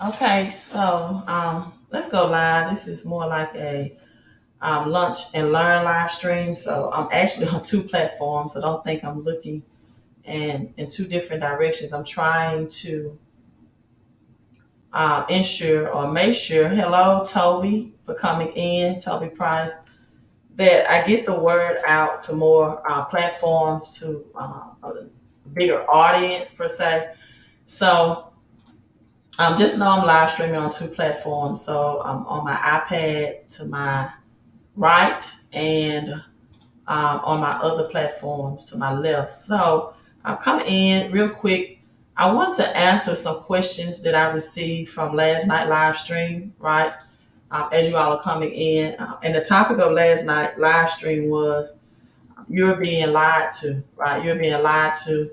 Okay, so let's go live. This is more like a lunch and learn live stream. So I'm actually on two platforms. So don't think I'm looking in two different directions. I'm trying to ensure or make sure. Hello, Toby, for coming in. Toby Price. That I get the word out to more platforms to a bigger audience per se. So just know I'm live streaming on two platforms. So I'm on my iPad to my right and on my other platforms to my left. So I'm coming in real quick. I want to answer some questions that I received from last night live stream, right? As you all are coming in. And the topic of last night live stream was you're being lied to, right? You're being lied to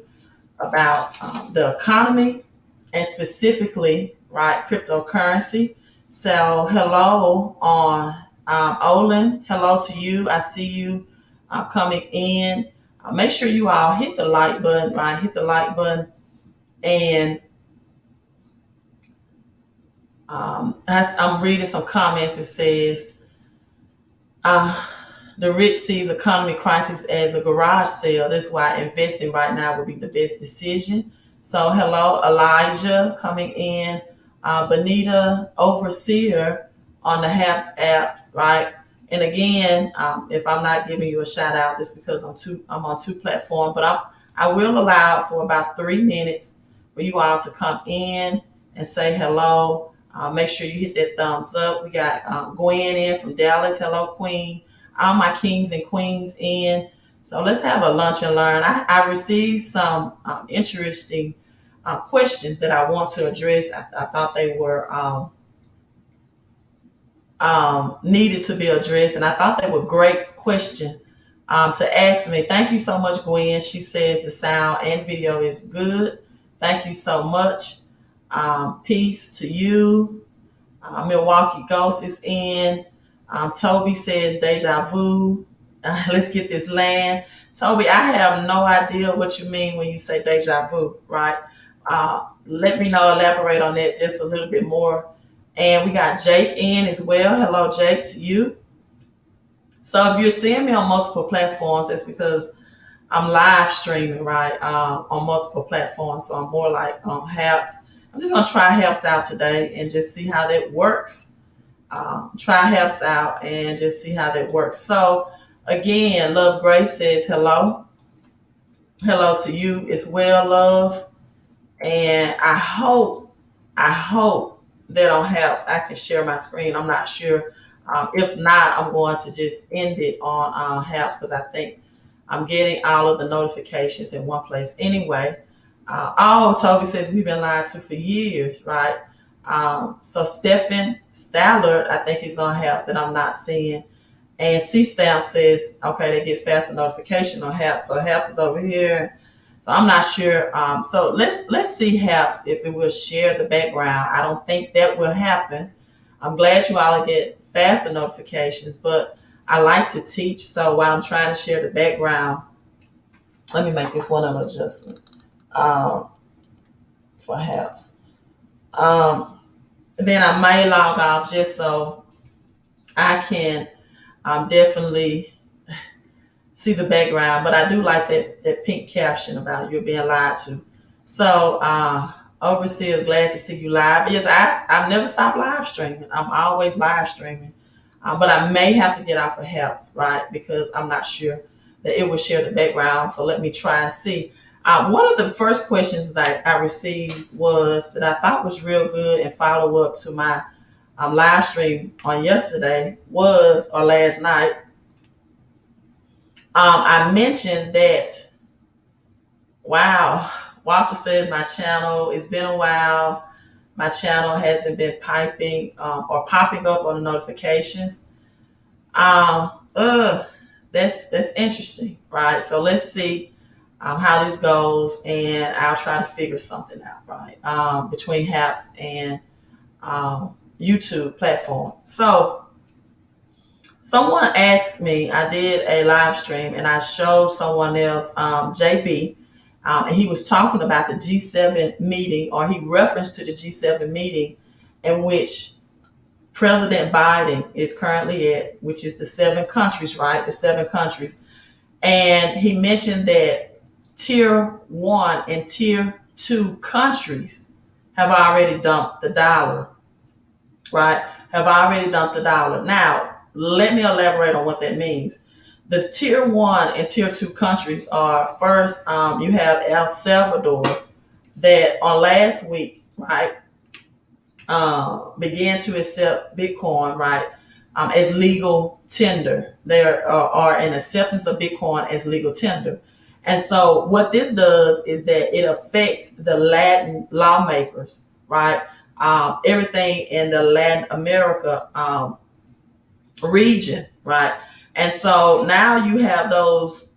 about the economy and specifically, right, cryptocurrency. So, hello on Olin. Hello to you. I see you coming in. Make sure you all hit the like button, right? Hit the like button. And as I'm reading some comments, it says, uh, the rich sees economy crisis as a garage sale. That's why investing right now would be the best decision. So, hello, Elijah coming in, Benita, overseer on the HAPS apps, right? And again, if I'm not giving you a shout out, it's because I'm on two platforms, but I will allow for about 3 minutes for you all to come in and say hello. Make sure you hit that thumbs up. We got Gwen in from Dallas. Hello, Queen. All my kings and queens in. So let's have a lunch and learn. I received some interesting questions that I want to address. I thought they were needed to be addressed, and I thought they were great questions to ask me. Thank you so much, Gwen. She says the sound and video is good. Thank you so much. Peace to you. Milwaukee Ghost is in. Toby says deja vu. Let's get this land. Toby, I have no idea what you mean when you say deja vu, right? Let me know, elaborate on that just a little bit more. And we got Jake in as well. Hello, Jake, to you. So if you're seeing me on multiple platforms, it's because I'm live streaming, right, on multiple platforms. So I'm more like on Haps. I'm just going to try Haps out today and just see how that works. Try Haps out and just see how that works. So again, Love Grace says hello. Hello to you as well, Love. And I hope that on Haps I can share my screen. I'm not sure. If not, I'm going to just end it on Haps because I think I'm getting all of the notifications in one place anyway. Toby says we've been lied to for years, right? So Stephen Stallard, I think he's on Haps that I'm not seeing. And C Stamp says, okay, they get faster notification on Haps. So Haps is over here. So I'm not sure. So let's see Haps if it will share the background. I don't think that will happen. I'm glad you all get faster notifications, but I like to teach. So while I'm trying to share the background, let me make this one other adjustment um, for Haps. Um, then I may log off just so I can definitely see the background, but I do like that pink caption about you're being lied to. So, Overseer, glad to see you live. Yes, I've never stopped live streaming. I'm always live streaming, but I may have to get off of Helps, right? Because I'm not sure that it will share the background. So let me try and see. One of the first questions that I received was that I thought was real good and follow up to my live stream on yesterday was, or last night, I mentioned that, wow, Walter says my channel, it's been a while. My channel hasn't been piping or popping up on the notifications. Um, uh, that's interesting, right? So let's see how this goes, and I'll try to figure something out, right? Between Haps and YouTube platform. So someone asked me, I did a live stream and I showed someone else, JB, and he was talking about the G7 meeting, or he referenced to the G7 meeting. in which President Biden is currently at, which is the 7 countries, right? The 7 countries. And he mentioned that tier 1 and tier 2 countries have already dumped the dollar, right? Have already dumped the dollar. Now, let me elaborate on what that means. The tier 1 and tier 2 countries are first, you have El Salvador that on last week, right, began to accept Bitcoin, right, as legal tender. There are an acceptance of Bitcoin as legal tender. And so what this does is that it affects the Latin lawmakers, right? Everything in the Latin America region, right? And so now you have those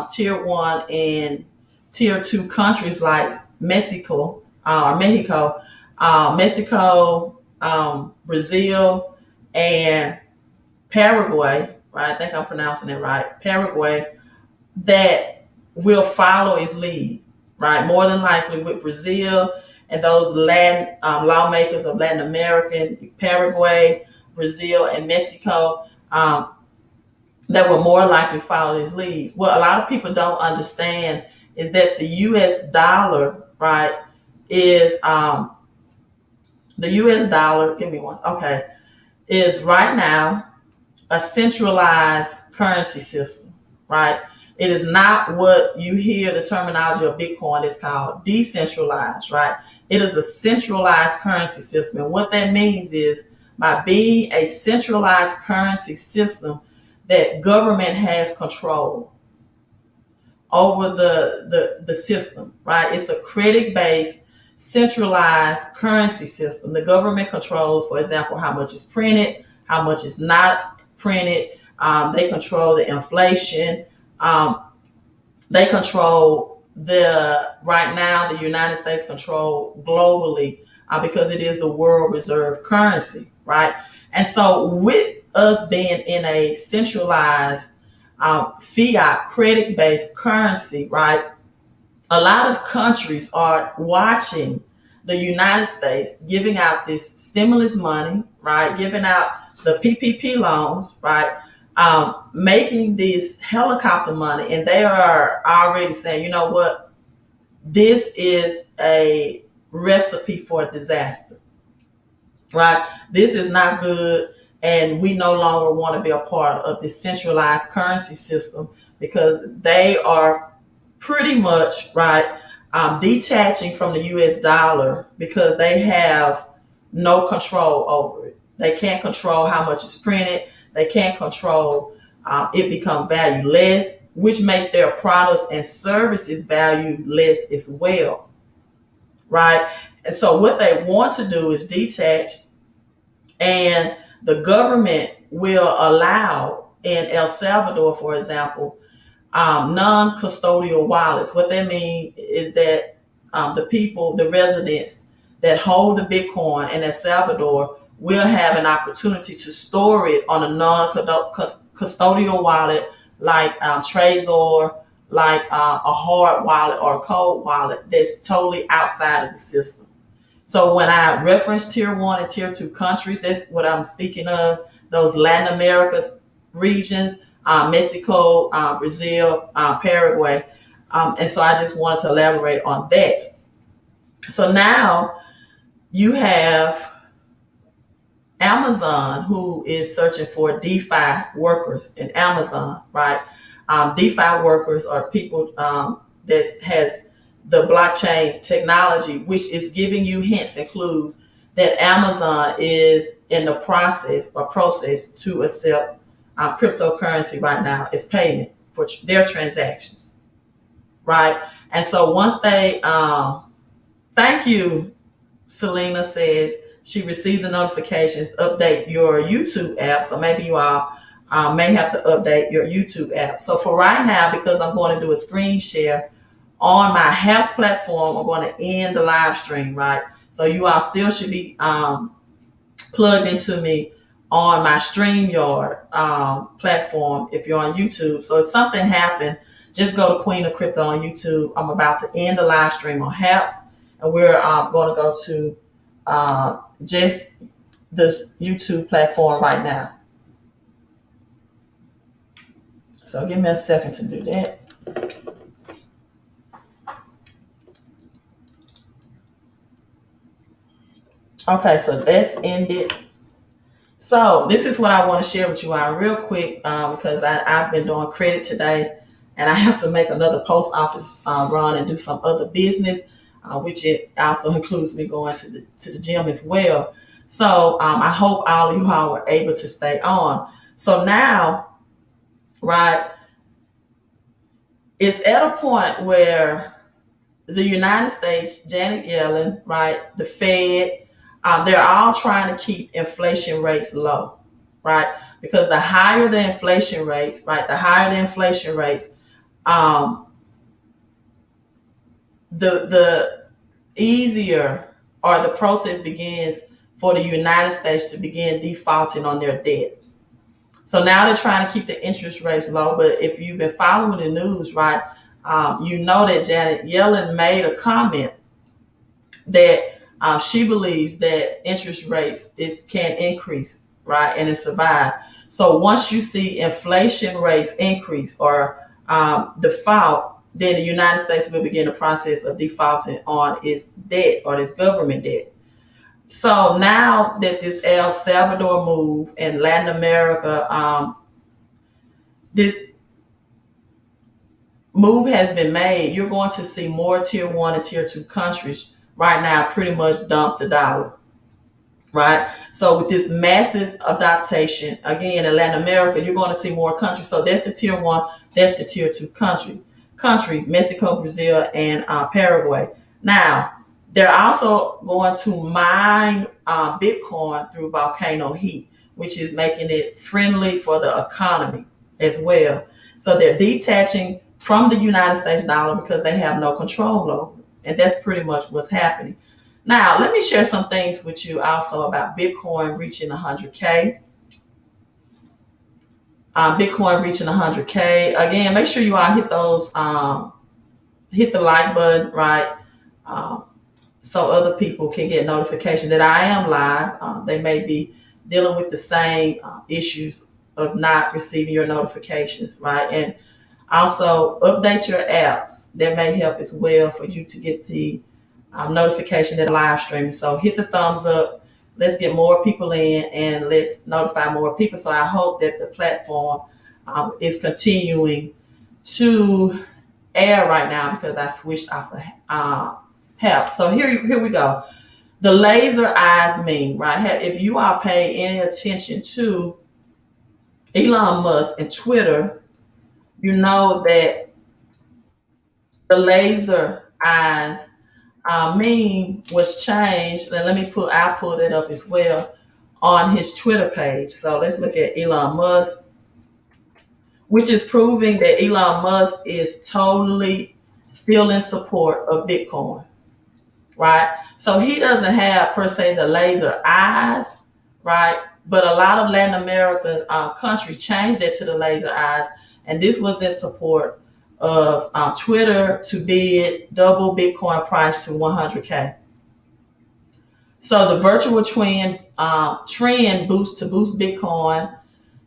tier 1 and tier 2 countries like Mexico, Brazil, and Paraguay, right? I think I'm pronouncing it right. Paraguay, that will follow its lead, right? More than likely with Brazil and those Latin lawmakers of Latin America, Paraguay, Brazil, and Mexico, that will more likely follow his leads. What a lot of people don't understand is that the U.S. dollar, right, is the U.S. dollar. Give me one. Okay, is right now a centralized currency system, right? It is not what you hear the terminology of Bitcoin is called decentralized, right? It is a centralized currency system. And what that means is by being a centralized currency system, that government has control over the system, right? It's a credit-based, centralized currency system. The government controls, for example, how much is printed, how much is not printed. They control the inflation. They control right now, the United States control globally because it is the world reserve currency, right? And so with us being in a centralized fiat credit-based currency, right? A lot of countries are watching the United States giving out this stimulus money, right? Giving out the PPP loans, right? Making this helicopter money, and they are already saying, you know what? This is a recipe for disaster, right? This is not good. And we no longer want to be a part of this centralized currency system because they are pretty much, right, detaching from the US dollar because they have no control over it. They can't control how much is printed. They can't control it become valueless, which make their products and services value less as well, right? And so what they want to do is detach, and the government will allow in El Salvador, for example, non-custodial wallets. What they mean is that the residents that hold the Bitcoin in El Salvador will have an opportunity to store it on a non-custodial wallet like Trezor, like a hard wallet or a cold wallet that's totally outside of the system. So when I reference tier 1 and tier 2 countries, that's what I'm speaking of. Those Latin America regions, Mexico, Brazil, Paraguay. And so I just wanted to elaborate on that. So now you have Amazon, who is searching for DeFi workers in Amazon, right? DeFi workers are people that has the blockchain technology, which is giving you hints and clues that Amazon is in the process to accept cryptocurrency right now as payment for their transactions, right? And so once they, thank you, Selena says she received the notifications, update your YouTube app. So maybe you all may have to update your YouTube app. So for right now, because I'm going to do a screen share on my house platform, I'm going to end the live stream, right? So you all still should be plugged into me on my StreamYard platform if you're on YouTube. So if something happened, just go to Queen of Crypto on YouTube. I'm about to end the live stream on Haps, and we're going to go to just this YouTube platform right now. So give me a second to do that. Okay, so that's ended. So this is what I want to share with you real quick because I've been doing credit today, and I have to make another post office run and do some other business, which it also includes me going to the gym as well. So I hope all of you all were able to stay on. So now, right, it's at a point where the United States, Janet Yellen, right, the Fed, they're all trying to keep inflation rates low, right? Because the higher the inflation rates, right, the higher the inflation rates, um, the easier or the process begins for the United States to begin defaulting on their debts. So now they're trying to keep the interest rates low. But if you've been following the news, right, you know that Janet Yellen made a comment that she believes that interest rates can increase, right, and it survive. So once you see inflation rates increase or default, then the United States will begin the process of defaulting on its debt or its government debt. So now that this El Salvador move in Latin America, this move has been made, you're going to see more tier one and tier two countries right now pretty much dump the dollar, right? So with this massive adaptation, again, in Latin America, you're going to see more countries. So that's the tier one, that's the tier two countries, Mexico, Brazil, and Paraguay. Now, they're also going to mine Bitcoin through volcano heat, which is making it friendly for the economy as well. So they're detaching from the United States dollar because they have no control over it. And that's pretty much what's happening. Now, let me share some things with you also about Bitcoin reaching 100K. Bitcoin reaching 100K. Again, make sure you all hit those, hit the like button, right? So other people can get notification that I am live. They may be dealing with the same issues of not receiving your notifications, right? And also update your apps. That may help as well for you to get the notification that I'm live streaming. So hit the thumbs up. Let's get more people in and let's notify more people. So I hope that the platform is continuing to air right now because I switched off the help. So here we go. The laser eyes meme, right? If you all pay any attention to Elon Musk and Twitter, you know that the laser eyes meme was changed. And I'll pull that up as well on his Twitter page. So let's look at Elon Musk, which is proving that Elon Musk is totally still in support of Bitcoin, right? So he doesn't have per se the laser eyes, right? But a lot of Latin American countries changed it to the laser eyes, and this was in support of Twitter to bid double Bitcoin price to 100K. So the virtual trend boost Bitcoin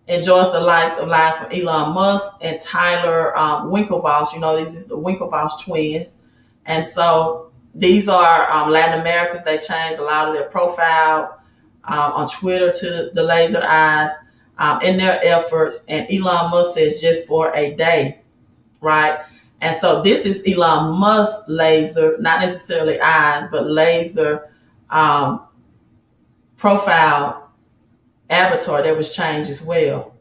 enjoys the likes of lives from Elon Musk and Tyler Winklevoss. You know, these is the Winklevoss twins, and so these are Latin Americans. They changed a lot of their profile on Twitter to the laser eyes in their efforts. And Elon Musk says just for a day, right? And so this is Elon Musk laser, not necessarily eyes, but laser profile avatar that was changed as well.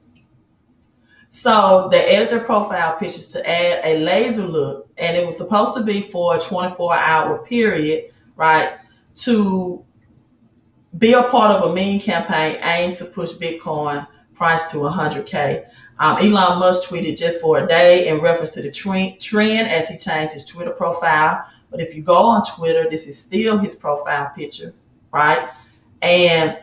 So they edited their profile pictures to add a laser look, and it was supposed to be for a 24-hour period, right, to be a part of a meme campaign aimed to push Bitcoin price to 100K. Elon Musk tweeted just for a day in reference to the trend as he changed his Twitter profile. But if you go on Twitter, this is still his profile picture, right? And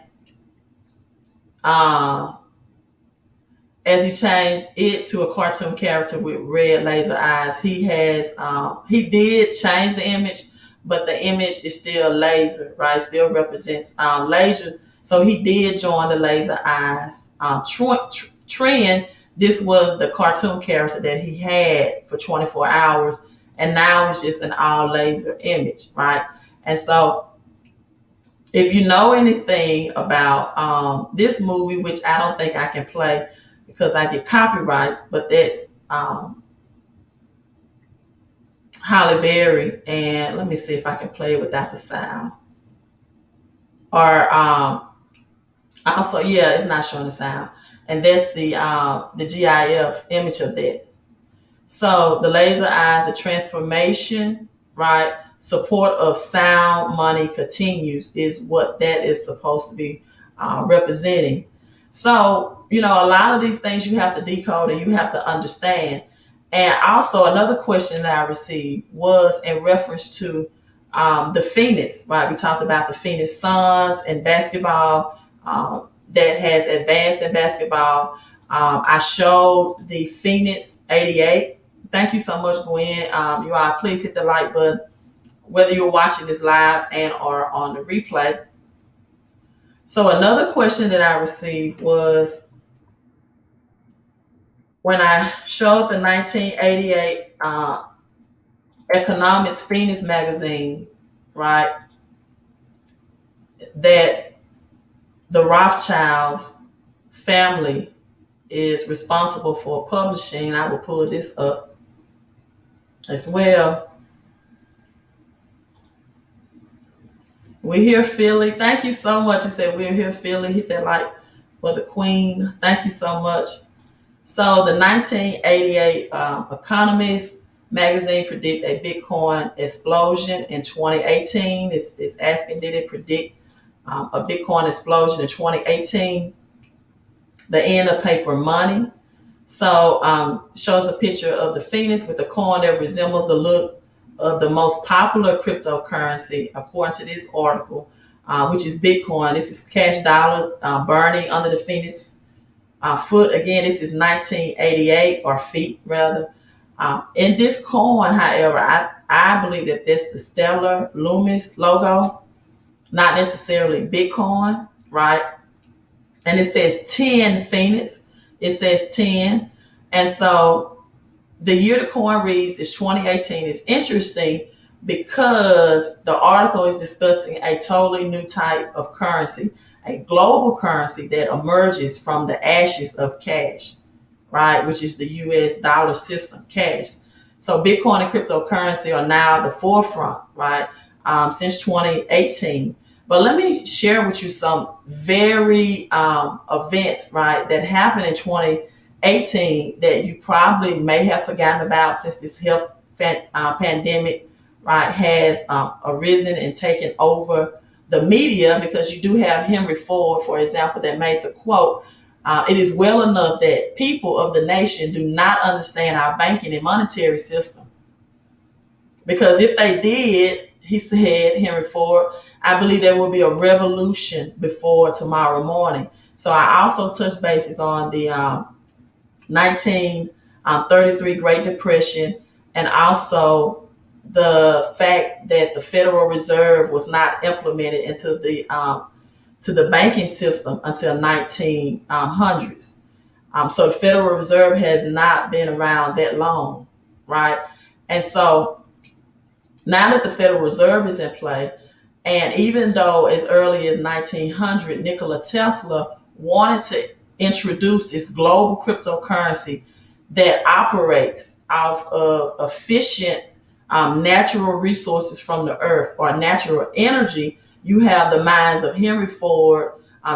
as he changed it to a cartoon character with red laser eyes, he did change the image, but the image is still laser, right? Still represents laser. So he did join the laser eyes trend. This was the cartoon character that he had for 24 hours, and now it's just an all laser image, right? And so if you know anything about this movie, which I don't think I can play because I get copyrights, but that's Halle Berry, and let me see if I can play it without the sound. Or also, yeah, it's not showing the sound, and that's the GIF image of that. So the laser eyes, the transformation, right? Support of sound money continues is what that is supposed to be representing. So, a lot of these things you have to decode and you have to understand. And also, another question that I received was in reference to the Phoenix, right? We talked about the Phoenix Suns and basketball that has advanced in basketball. I showed the Phoenix 88. Thank you so much, Gwen. You all please hit the like button, whether you're watching this live and or on the replay. So another question that I received was when I showed the 1988 Economics Phoenix magazine, right, that the Rothschilds family is responsible for publishing. I will pull this up as well. We're here, Philly. Thank you so much. He said, we're here, Philly. Hit that like for the Queen. Thank you so much. So the 1988 Economist magazine predict a Bitcoin explosion in 2018. It's asking, did it predict a Bitcoin explosion in 2018? The end of paper money. So shows a picture of the Phoenix with a coin that resembles the look of the most popular cryptocurrency, according to this article, which is Bitcoin. This is cash dollars burning under the Phoenix foot. Again, this is 1988, or feet rather. In this coin, however, I believe that that's the Stellar Loomis logo, not necessarily Bitcoin, right? And it says 10 Phoenix. It says 10. And so the year the coin reads is 2018. It's interesting because the article is discussing a totally new type of currency, a global currency that emerges from the ashes of cash, right? Which is the US dollar system, cash. So Bitcoin and cryptocurrency are now the forefront, right? Since 2018. But let me share with you some very events, right, that happened in 2018 that you probably may have forgotten about since this health pandemic, right, has arisen and taken over the media, because you do have Henry Ford, for example, that made the quote, it is well enough that people of the nation do not understand our banking and monetary system. Because if they did, he said, Henry Ford, I believe there will be a revolution before tomorrow morning. So I also touched bases on the 1933 Great Depression, and also the fact that the Federal Reserve was not implemented into the to the banking system until 1900s. So the Federal Reserve has not been around that long, right? And so now that the Federal Reserve is in play, and even though as early as 1900, Nikola Tesla wanted to introduce this global cryptocurrency that operates off of efficient natural resources from the earth, or natural energy, you have the minds of Henry Ford,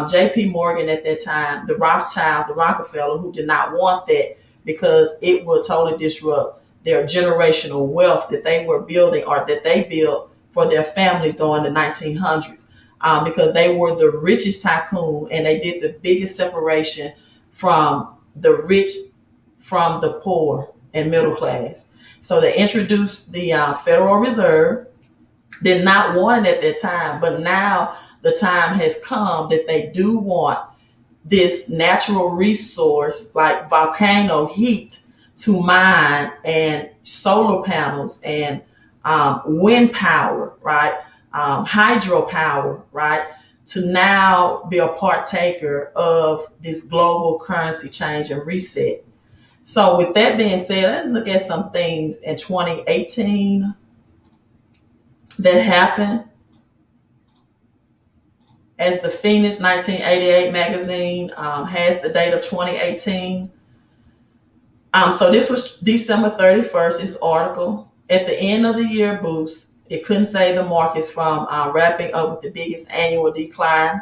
J.P. Morgan at that time, the Rothschilds, the Rockefeller, who did not want that because it would totally disrupt their generational wealth that they were building, or that they built for their families during the 1900s, because they were the richest tycoon, and they did the biggest separation from the rich from the poor and middle class. So they introduced the Federal Reserve. Did not want it at that time, but now the time has come that they do want this natural resource like volcano heat to mine, and solar panels, and wind power, right? Hydropower, right? To now be a partaker of this global currency change and reset. So, with that being said, let's look at some things in 2018 that happened. As the Phoenix 1988 magazine has the date of 2018. So this was December 31st, this article. At the end of the year boost, it couldn't save the markets from wrapping up with the biggest annual decline.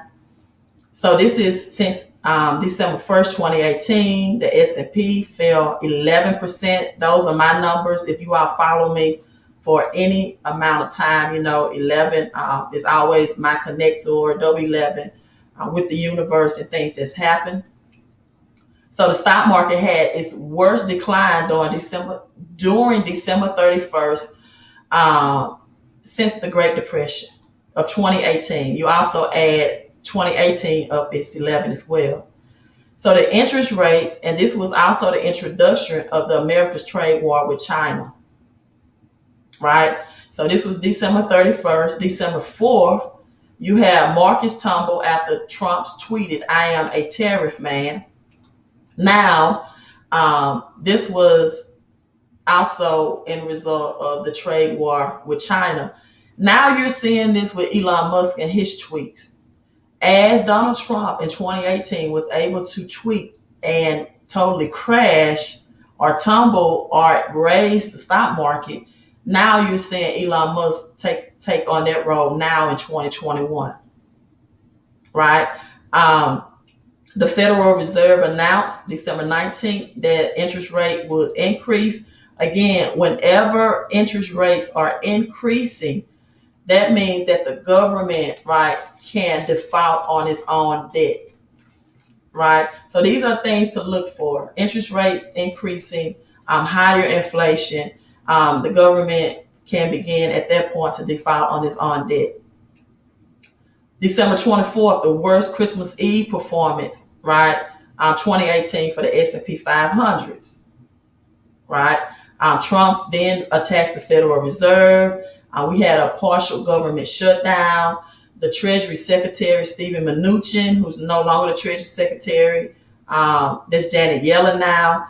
So this is since December 1st, 2018, the S&P fell 11%. Those are my numbers. If you all follow me for any amount of time, 11 is always my connector, W11, with the universe and things that's happened. So the stock market had its worst decline during December 31st since the Great Depression of 2018. You also add 2018 up its 11 as well. So the interest rates, and this was also the introduction of the America's trade war with China, right? So this was December 31st. December 4th, you have markets tumble after Trump's tweeted, "I am a tariff man." Now, this was also in result of the trade war with China. Now you're seeing this with Elon Musk and his tweets. As Donald Trump in 2018 was able to tweet and totally crash or tumble or raise the stock market, now you're seeing Elon Musk take on that role now in 2021, right? The Federal Reserve announced December 19th that interest rate was increased. Again, whenever interest rates are increasing, that means that the government, right, can default on its own debt, right? So these are things to look for. Interest rates increasing, higher inflation. The government can begin at that point to default on its own debt. December 24th, the worst Christmas Eve performance, right? 2018 for the S&P 500s, right? Trump's then attacks the Federal Reserve. We had a partial government shutdown. The Treasury Secretary, Steven Mnuchin, who's no longer the Treasury Secretary, that's Janet Yellen now,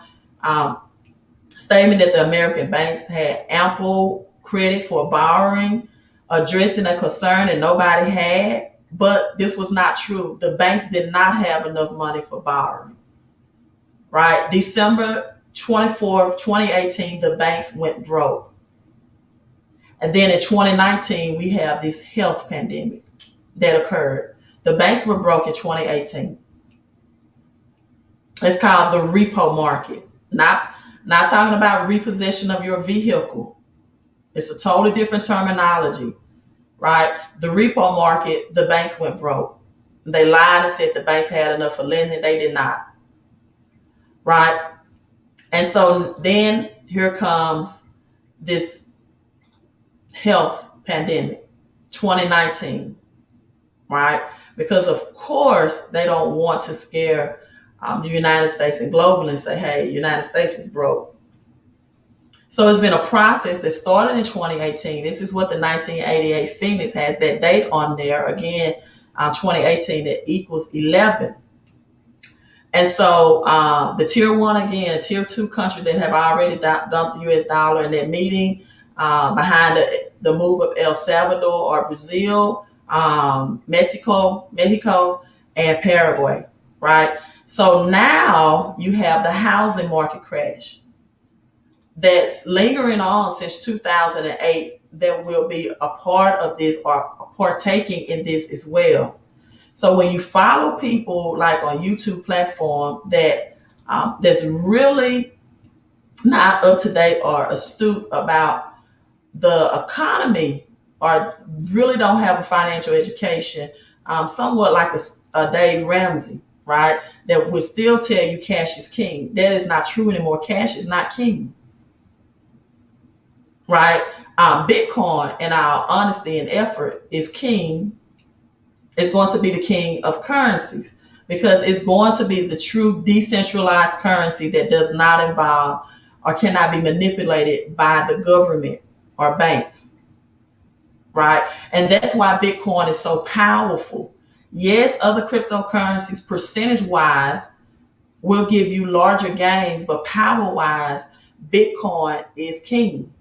statement that the American banks had ample credit for borrowing, addressing a concern that nobody had. But this was not true. The banks did not have enough money for borrowing, right? December 24th, 2018, the banks went broke. And then in 2019, we have this health pandemic that occurred. The banks were broke in 2018. It's called the repo market. Not talking about repossession of your vehicle. It's a totally different terminology, right? The repo market, the banks went broke. They lied and said the banks had enough for lending. They did not, right? And so then here comes this health pandemic, 2019, right? Because of course they don't want to scare the United States and globally and say, hey, United States is broke. So it's been a process that started in 2018. This is what the 1988 Phoenix has that date on there. Again, 2018, that equals 11. And so the tier one, again, a tier two country that have already dumped the US dollar in that meeting behind the move of El Salvador or Brazil, Mexico, and Paraguay, right? So now you have the housing market crash that's lingering on since 2008 that will be a part of this or partaking in this as well. So when you follow people like on YouTube platform that's really not up to date or astute about the economy or really don't have a financial education, somewhat like a Dave Ramsey, right? That would still tell you cash is king. That is not true anymore. Cash is not king. Right? Bitcoin, and our honesty and effort, is king. It's going to be the king of currencies because it's going to be the true decentralized currency that does not involve or cannot be manipulated by the government or banks, right? And that's why Bitcoin is so powerful. Yes, other cryptocurrencies, percentage wise, will give you larger gains, but power wise, Bitcoin is king,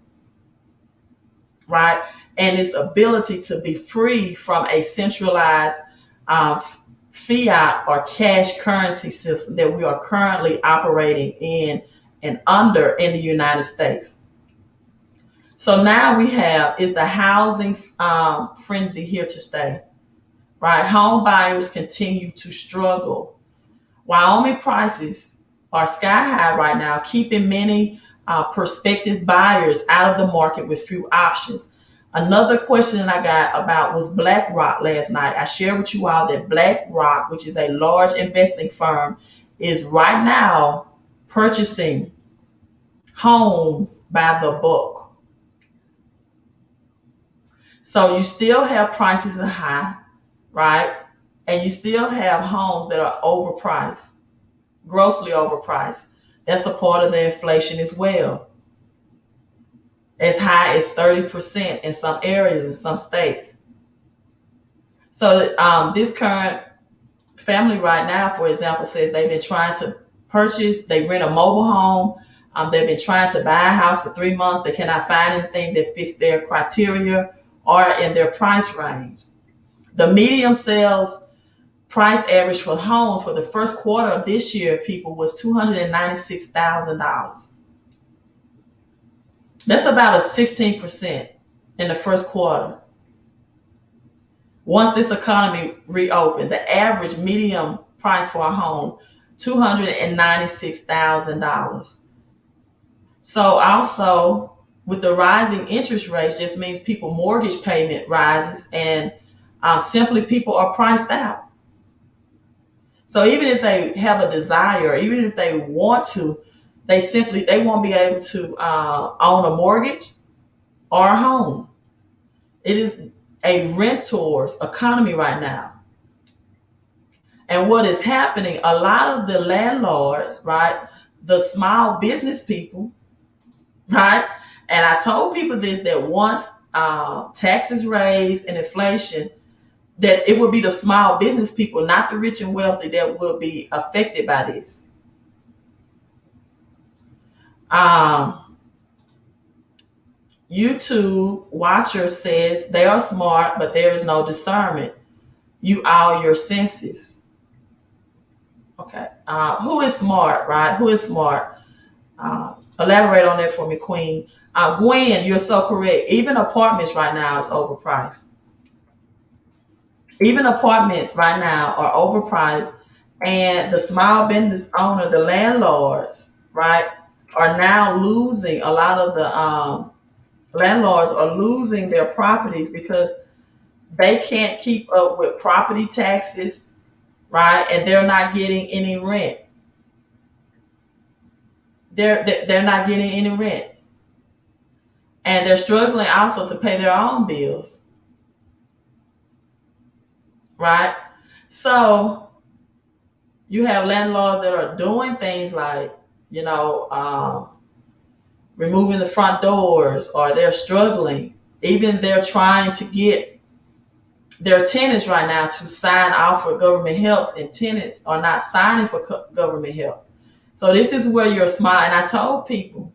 right? And its ability to be free from a centralized um, fiat or cash currency system that we are currently operating in and under in the United States. So now we have, is the housing frenzy here to stay, right? Home buyers continue to struggle. Wyoming prices are sky high right now, keeping many prospective buyers out of the market with few options. Another question that I got about was BlackRock last night. I shared with you all that BlackRock, which is a large investing firm, is right now purchasing homes by the book. So you still have prices that are high, right? And you still have homes that are overpriced, grossly overpriced. That's a part of the inflation as well. As high as 30% in some areas in some states. So this current family right now, for example, says they've been trying to purchase, they rent a mobile home. They've been trying to buy a house for 3 months. They cannot find anything that fits their criteria or in their price range. The medium sales price average for homes for the first quarter of this year, people, was $296,000. That's about a 16% in the first quarter. Once this economy reopened, the average medium price for a home, $296,000. So also with the rising interest rates, just means people mortgage payment rises, and simply people are priced out. So even if they have a desire, even if they want to, they won't be able to own a mortgage or a home. It is a rentor's economy right now. And what is happening, a lot of the landlords, right, the small business people, right, and I told people this, that once taxes raised and inflation, that it will be the small business people, not the rich and wealthy, that will be affected by this. YouTube watcher says they are smart, but there is no discernment. You all your senses. Okay. Who is smart, right? Who is smart? Elaborate on that for me, Queen. Gwen, you're so correct. Even apartments right now is overpriced. Even apartments right now are overpriced, and the small business owner, the landlords, right, are now losing. A lot of the landlords are losing their properties because they can't keep up with property taxes, right, and they're not getting any rent. They're not getting any rent, and they're struggling also to pay their own bills, right? So you have landlords that are doing things like, removing the front doors, or they're struggling. Even they're trying to get their tenants right now to sign off for government helps, and tenants are not signing for government help. So this is where you're smart. And I told people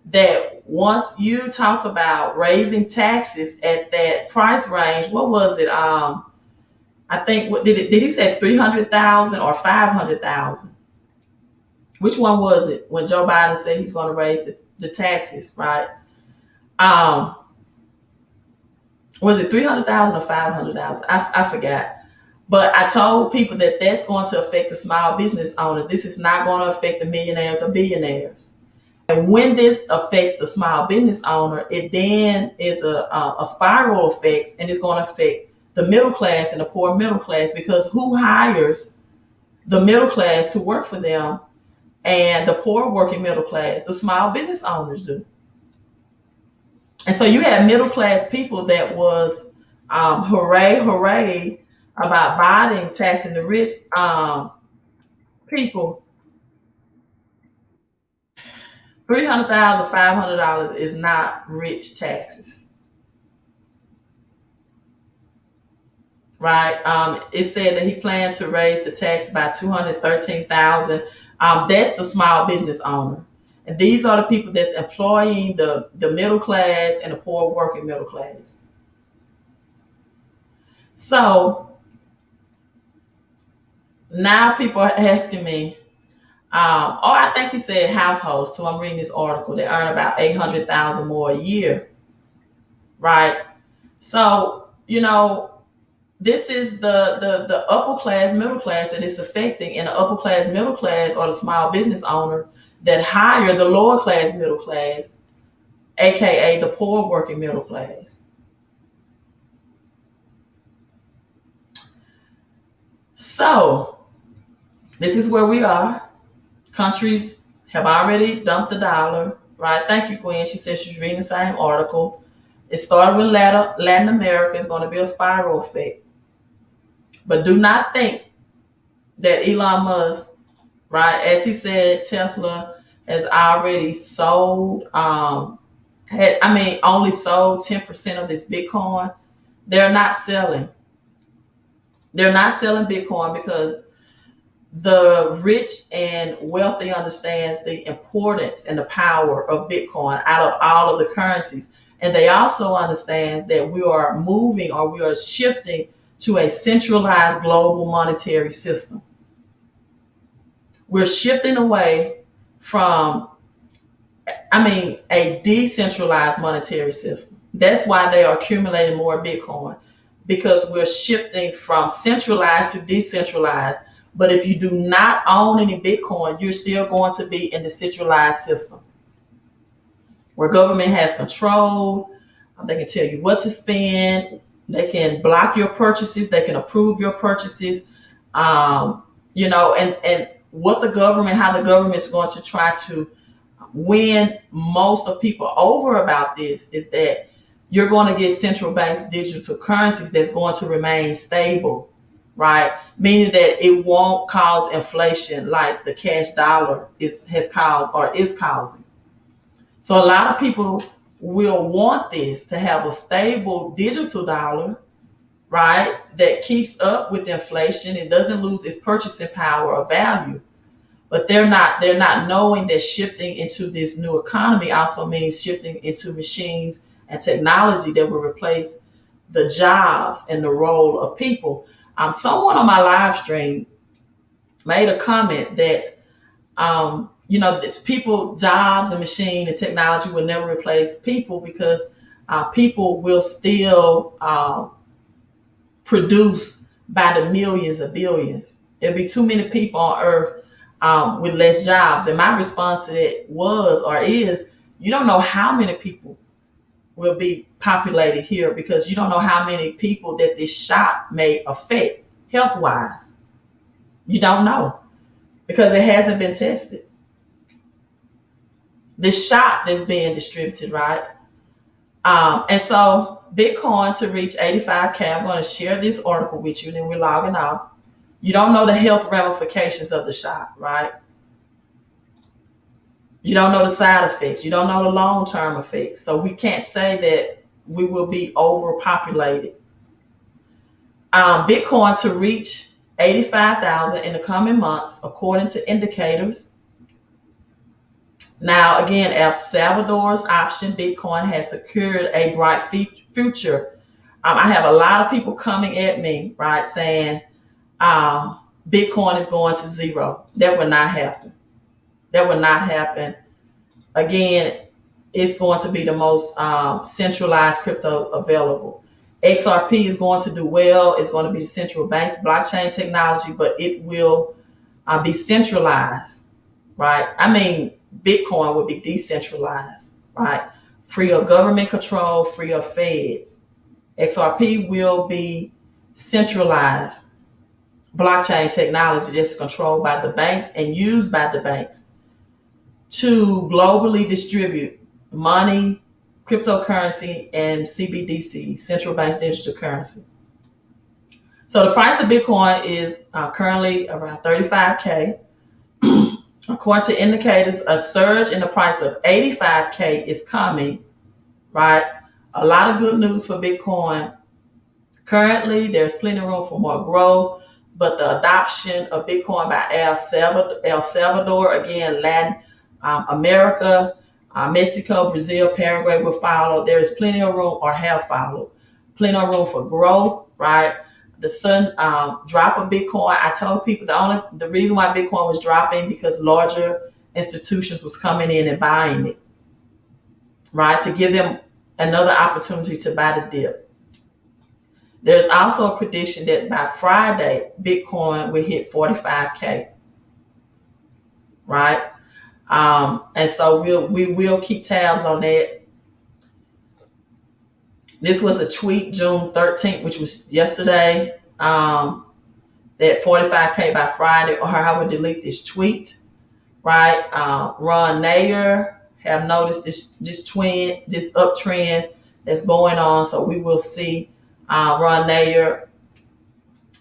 that once you talk about raising taxes at that price range, what was it? I think, what did he say, 300,000 or 500,000? Which one was it when Joe Biden said he's going to raise the taxes, right? Was it 300,000 or 500,000? I forgot. But I told people that that's going to affect the small business owners. This is not going to affect the millionaires or billionaires. And when this affects the small business owner, it then is a spiral effect, and it's going to affect the middle class and the poor middle class, because who hires the middle class to work for them and the poor working middle class? The small business owners do. And so you had middle class people that was hooray about Biden taxing the rich people. $300,000, $500 is not rich taxes, right? It said that he planned to raise the tax by 213,000. That's the small business owner, and these are the people that's employing the middle class and the poor working middle class. So now people are asking me, I think he said households too. I'm reading this article. They earn about 800,000 more a year, right? So this is the upper class, middle class that it's affecting, and the upper class, middle class, or the small business owner that hire the lower class, middle class, aka the poor working middle class. So this is where we are. Countries have already dumped the dollar, right? Thank you, Gwen. She said she's reading the same article. It started with Latin America. It's going to be a spiral effect. But do not think that Elon Musk, right, as he said, Tesla has already sold, only sold 10% of this Bitcoin. They're not selling. They're not selling Bitcoin because the rich and wealthy understands the importance and the power of Bitcoin out of all of the currencies. And they also understands that we are moving, or we are shifting to a centralized global monetary system. We're shifting away from, a decentralized monetary system. That's why they are accumulating more Bitcoin, because we're shifting from centralized to decentralized. But if you do not own any Bitcoin, you're still going to be in the centralized system where government has control. They can tell you what to spend. They can block your purchases. They can approve your purchases. And what the government, how the government is going to try to win most of people over about this is that you're going to get central banks digital currencies that's going to remain stable, right? Meaning that it won't cause inflation like the cash dollar has caused or is causing. So a lot of people will want this to have a stable digital dollar, right? That keeps up with inflation. It doesn't lose its purchasing power or value. But they're not knowing that shifting into this new economy also means shifting into machines and technology that will replace the jobs and the role of people. Someone on my live stream made a comment that this people, jobs and machine and technology will never replace people, because people will still produce by the millions of billions. There'll be too many people on earth with less jobs. And my response to that was, or is, you don't know how many people will be populated here, because you don't know how many people that this shot may affect health wise. You don't know, because it hasn't been tested. This shot that's being distributed, right? And so Bitcoin to reach 85K, I'm going to share this article with you, and then we're logging off. You don't know the health ramifications of the shot, right? You don't know the side effects. You don't know the long-term effects. So we can't say that we will be overpopulated. Bitcoin to reach 85,000 in the coming months, according to indicators. Now, again, El Salvador's option, Bitcoin has secured a bright future. I have a lot of people coming at me, right, saying Bitcoin is going to zero. That will not happen. That will not happen. Again, it's going to be the most centralized crypto available. XRP is going to do well. It's going to be the central bank's blockchain technology, but it will be centralized, right? Bitcoin will be decentralized, right? Free of government control, free of feds. XRP will be centralized blockchain technology that's controlled by the banks and used by the banks to globally distribute money, cryptocurrency, and CBDC, central banks digital currency. So the price of Bitcoin is currently around 35K. According to indicators, a surge in the price of 85K is coming, right? A lot of good news for Bitcoin. Currently, there's plenty of room for more growth, but the adoption of Bitcoin by El Salvador, again, Latin America, Mexico, Brazil, Paraguay will follow. There is plenty of room, or have followed, plenty of room for growth, right? The sudden drop of Bitcoin. I told people the reason why Bitcoin was dropping because larger institutions was coming in and buying it, right, to give them another opportunity to buy the dip. There's also a prediction that by Friday, Bitcoin will hit 45K, right? And so we will keep tabs on that. This was a tweet June 13th, which was yesterday, that 45K by Friday, or I would delete this tweet, right? Ron Nair have noticed this uptrend that's going on, so we will see. Ron Nair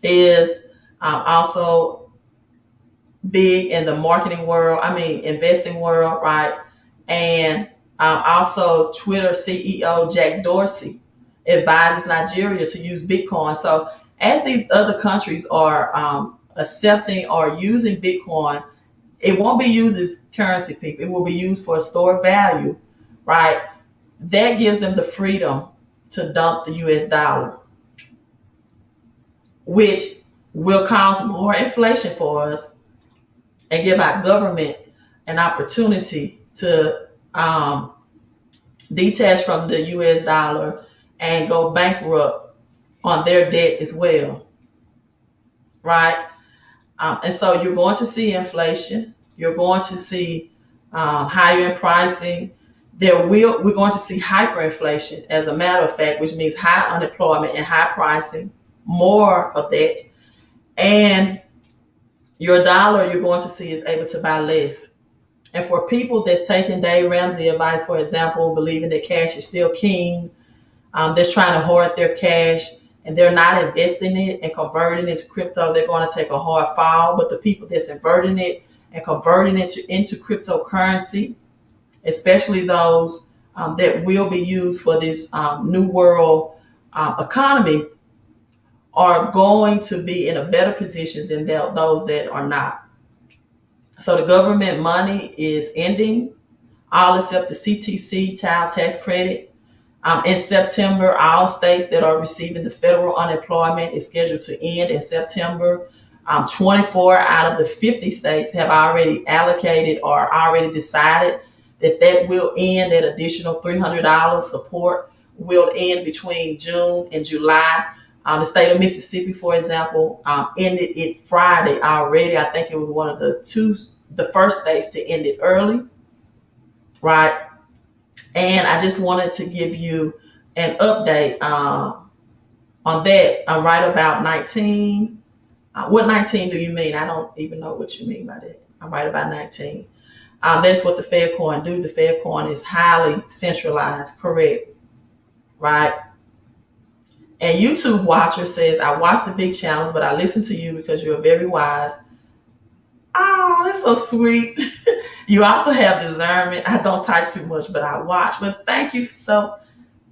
is also big in the investing world, right? And also Twitter CEO Jack Dorsey advises Nigeria to use Bitcoin. So as these other countries are accepting or using Bitcoin, it won't be used as currency, people. It will be used for a store of value, right? That gives them the freedom to dump the US dollar, which will cause more inflation for us and give our government an opportunity to detach from the US dollar and go bankrupt on their debt as well, right? And so you're going to see inflation. You're going to see higher in pricing. We're going to see hyperinflation, as a matter of fact, which means high unemployment and high pricing, more of that. And your dollar, you're going to see, is able to buy less. And for people that's taking Dave Ramsey advice, for example, believing that cash is still king, that's trying to hoard their cash and they're not investing it and converting it into crypto, they're going to take a hard fall. But the people that's inverting it and converting it into cryptocurrency, especially those that will be used for this new world economy, are going to be in a better position than those that are not. So the government money is ending, all except the CTC, child tax credit. In September, all states that are receiving the federal unemployment is scheduled to end in September. 24 out of the 50 states have already allocated or already decided that will end. That additional $300 support will end between June and July. The state of Mississippi, for example, ended it Friday already. I think it was one of the first states to end it early, right? And I just wanted to give you an update on that. I'm right about 19. What 19 do you mean? I don't even know what you mean by that. I'm right about 19. That's what the Faircoin do. The Faircoin is highly centralized, correct, right? And YouTube watcher says, I watch the big channels, but I listen to you because you're very wise. Oh, that's so sweet. You also have discernment. I don't type too much, but I watch. But thank you so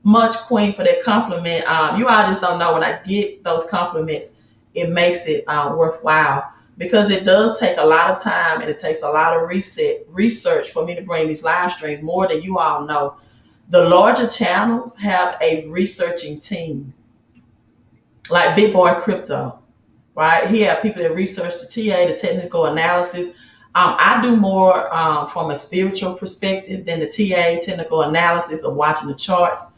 much, Queen, for that compliment. You all just don't know, when I get those compliments, it makes it worthwhile, because it does take a lot of time and it takes a lot of research for me to bring these live streams, more than you all know. The larger channels have a researching team, like Big Boy Crypto, right? He have people that research the TA, the technical analysis. I do more from a spiritual perspective than the TA, technical analysis of watching the charts,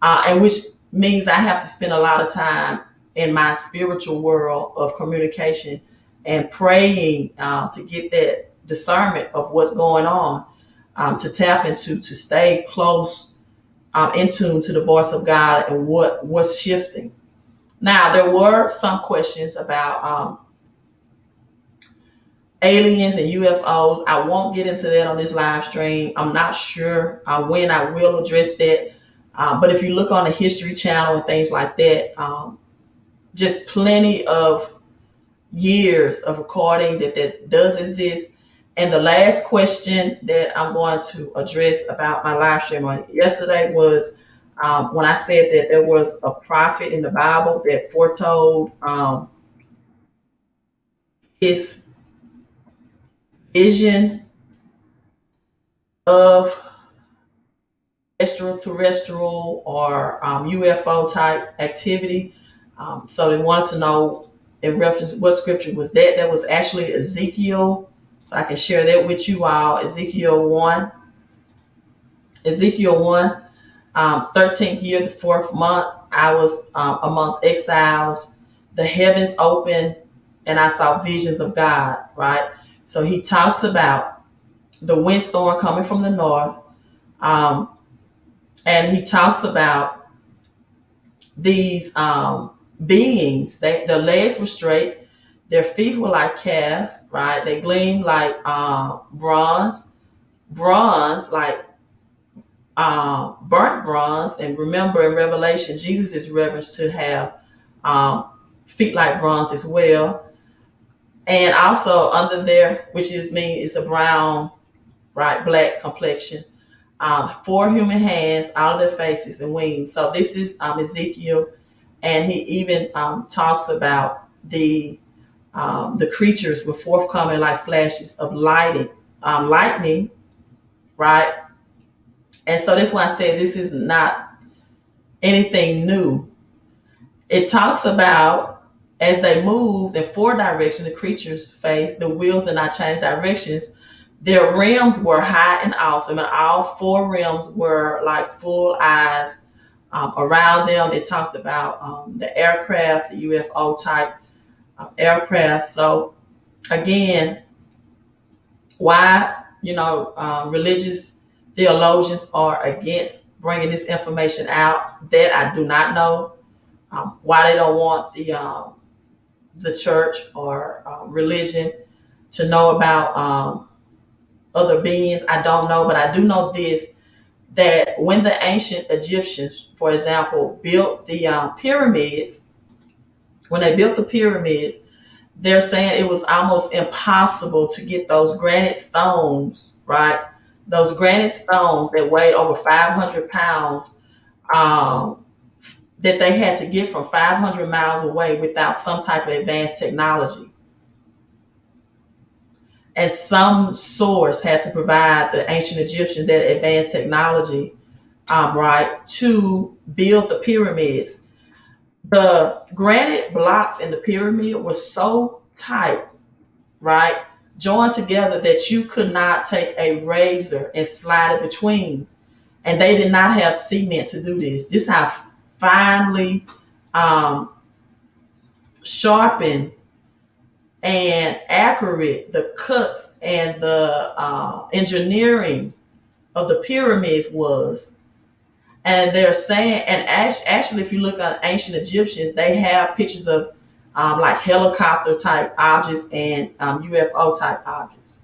and which means I have to spend a lot of time in my spiritual world of communication and praying to get that discernment of what's going on, to tap into, to stay close, in tune to the voice of God and what's shifting. Now, there were some questions about aliens and UFOs. I won't get into that on this live stream. I'm not sure when I will address that. But if you look on the History Channel and things like that, just plenty of years of recording that does exist. And the last question that I'm going to address about my live stream on yesterday was when I said that there was a prophet in the Bible that foretold his vision of extraterrestrial or UFO type activity. So they wanted to know in reference what scripture was that. That was actually Ezekiel. So I can share that with you all. Ezekiel 1. Ezekiel 1, 13th year, the fourth month, I was amongst exiles. The heavens opened and I saw visions of God, right? So he talks about the windstorm coming from the north. Um, and he talks about these beings. Their legs were straight, their feet were like calves, right? They gleamed like bronze, like burnt bronze. And remember in Revelation, Jesus is referenced to have um, feet like bronze as well. And also under there, which is mean it's a brown, right, black complexion. Four human hands, all of their faces and wings. So this is Ezekiel, and he even talks about the creatures were forthcoming like flashes of lightning, right? And so that's why I said this is not anything new. It talks about as they moved in four directions, the creatures faced, the wheels did not change directions. Their rims were high and awesome, and all four rims were like full eyes around them. It talked about the aircraft, the UFO type aircraft. So again, why religious theologians are against bringing this information out, that I do not know. Why they don't want the church or religion to know about other beings, I don't know. But I do know this, that when the ancient Egyptians, for example, built the pyramids, when they built the pyramids, they're saying it was almost impossible to get those granite stones, right? Those granite stones that weighed over 500 pounds, um, that they had to get from 500 miles away without some type of advanced technology. And some source had to provide the ancient Egyptians that advanced technology, right, to build the pyramids. The granite blocks in the pyramid were so tight, right, joined together that you could not take a razor and slide it between. And they did not have cement to do this. This how finely um, sharpened and accurate the cuts and the engineering of the pyramids was. And they're saying, and actually, if you look at ancient Egyptians, they have pictures of like helicopter type objects and UFO type objects,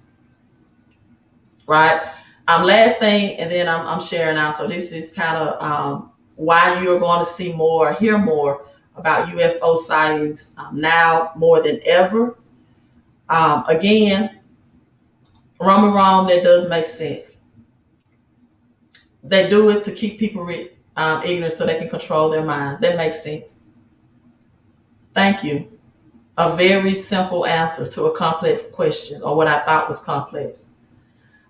right? Last thing, and then I'm sharing out. So this is kind of why you're going to see more, hear more about UFO sightings now more than ever. Again, wrong, that does make sense. They do it to keep people ignorant so they can control their minds. That makes sense. Thank you. A very simple answer to a complex question, or what I thought was complex.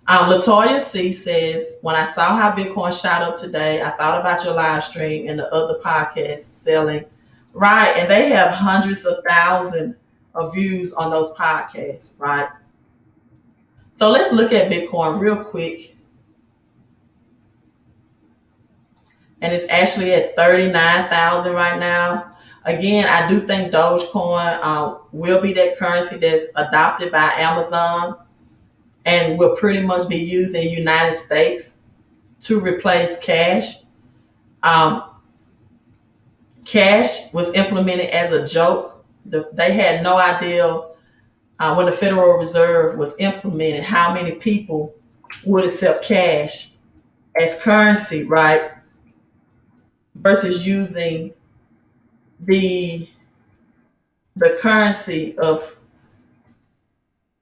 Latoya C says, when I saw how Bitcoin shot up today, I thought about your live stream and the other podcasts selling. Right. And they have hundreds of thousands of views on those podcasts. Right. So let's look at Bitcoin real quick. And it's actually at 39,000 right now. Again, I do think Dogecoin will be that currency that's adopted by Amazon and will pretty much be used in the United States to replace cash. Um, Cash was implemented as a joke. They had no idea when the Federal Reserve was implemented how many people would accept cash as currency, right? Versus using the the currency of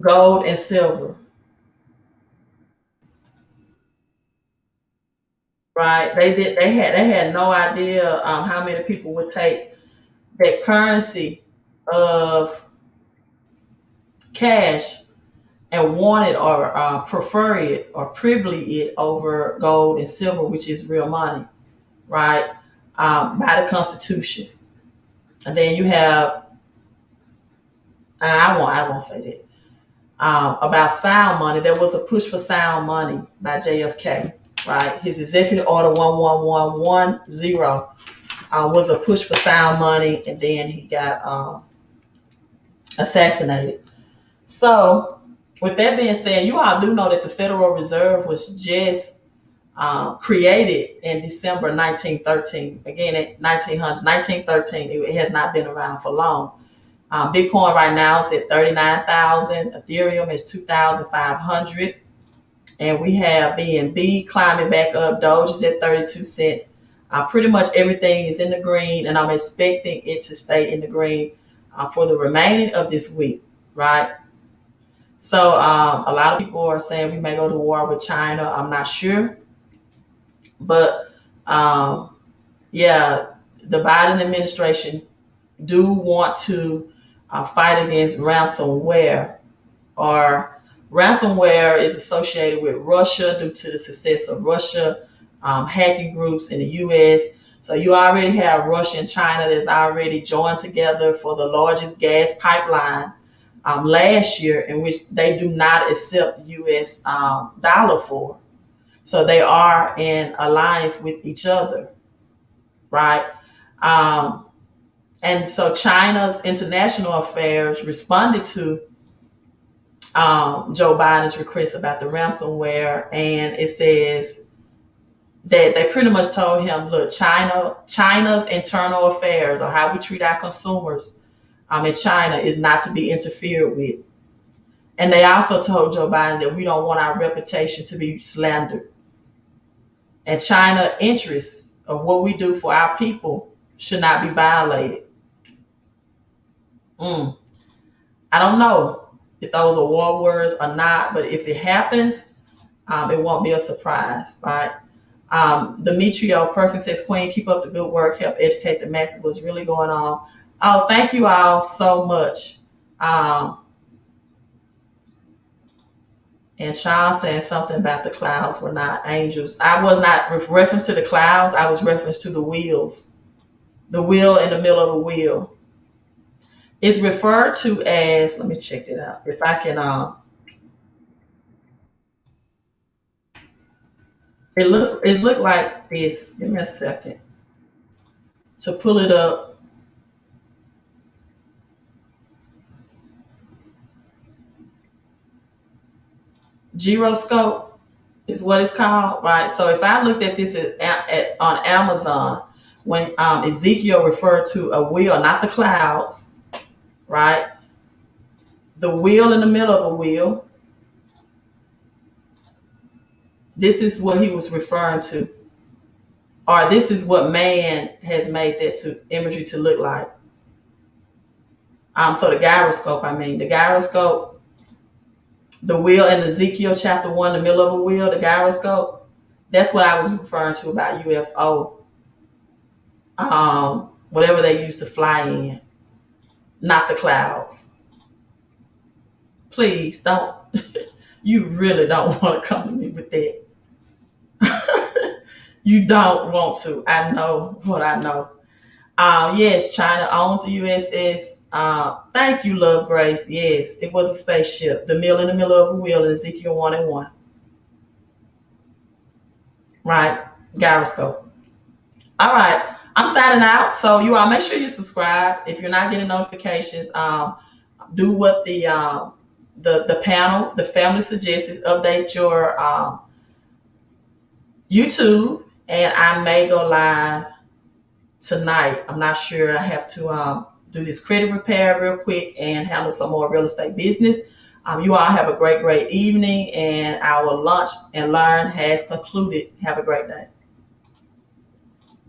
gold and silver. right? They had no idea how many people would take that currency of cash and want it or prefer it or privilege it over gold and silver, which is real money, right? By the Constitution. And then you have, I won't say that. About sound money, there was a push for sound money by JFK, right? His executive order 11110 was a push for sound money, and then he got assassinated. So, with that being said, you all do know that the Federal Reserve was just created in December 1913. Again, at 1913. It has not been around for long. Bitcoin right now is at 39,000. Ethereum is 2,500. And we have BNB climbing back up. Doge is at 32 cents. Pretty much everything is in the green, and I'm expecting it to stay in the green for the remaining of this week, right? So a lot of people are saying we may go to war with China. I'm not sure. But yeah, the Biden administration do want to fight against ransomware, or ransomware is associated with Russia due to the success of Russia hacking groups in the U.S. So you already have Russia and China that's already joined together for the largest gas pipeline last year, in which they do not accept U.S. Dollar for. So they are in alliance with each other, right? And so China's international affairs responded to Joe Biden's request about the ransomware, and it says that they pretty much told him, look, China's internal affairs, or how we treat our consumers in China, is not to be interfered with. And they also told Joe Biden that we don't want our reputation to be slandered. And China interests of what we do for our people should not be violated. I don't know if those are war words or not, but if it happens, it won't be a surprise, right? Demetrio Perkins says, Queen, keep up the good work, help educate the masses. What's really going on? Oh, thank you all so much. And Charles saying something about the clouds were not angels. I was not reference to the clouds. I was reference to the wheels. The wheel in the middle of the wheel. It's referred to as, let me check it out. If I can, it looked like this. Give me a second to pull it up. Gyroscope is what it's called, right? So if I looked at this on Amazon, when Ezekiel referred to a wheel, not the clouds, right? The wheel in the middle of a wheel. This is what he was referring to. Or this is what man has made that imagery to look like. So the gyroscope, the wheel in Ezekiel chapter 1, the middle of a wheel, the gyroscope, that's what I was referring to about UFO. Whatever they used to fly in, not the clouds. Please don't. You really don't want to come to me with that. You don't want to. I know what I know. Yes, China owns the USS. Thank you, Love Grace. Yes, it was a spaceship. The mill in the middle of a wheel in Ezekiel 1 and 1. Right? Gyroscope. All right. I'm signing out. So you all make sure you subscribe. If you're not getting notifications, do what the panel, the family suggested. Update your YouTube, and I may go live tonight. I'm not sure. I have to do this credit repair real quick and handle some more real estate business. You all have a great, great evening, and our lunch and learn has concluded. Have a great day.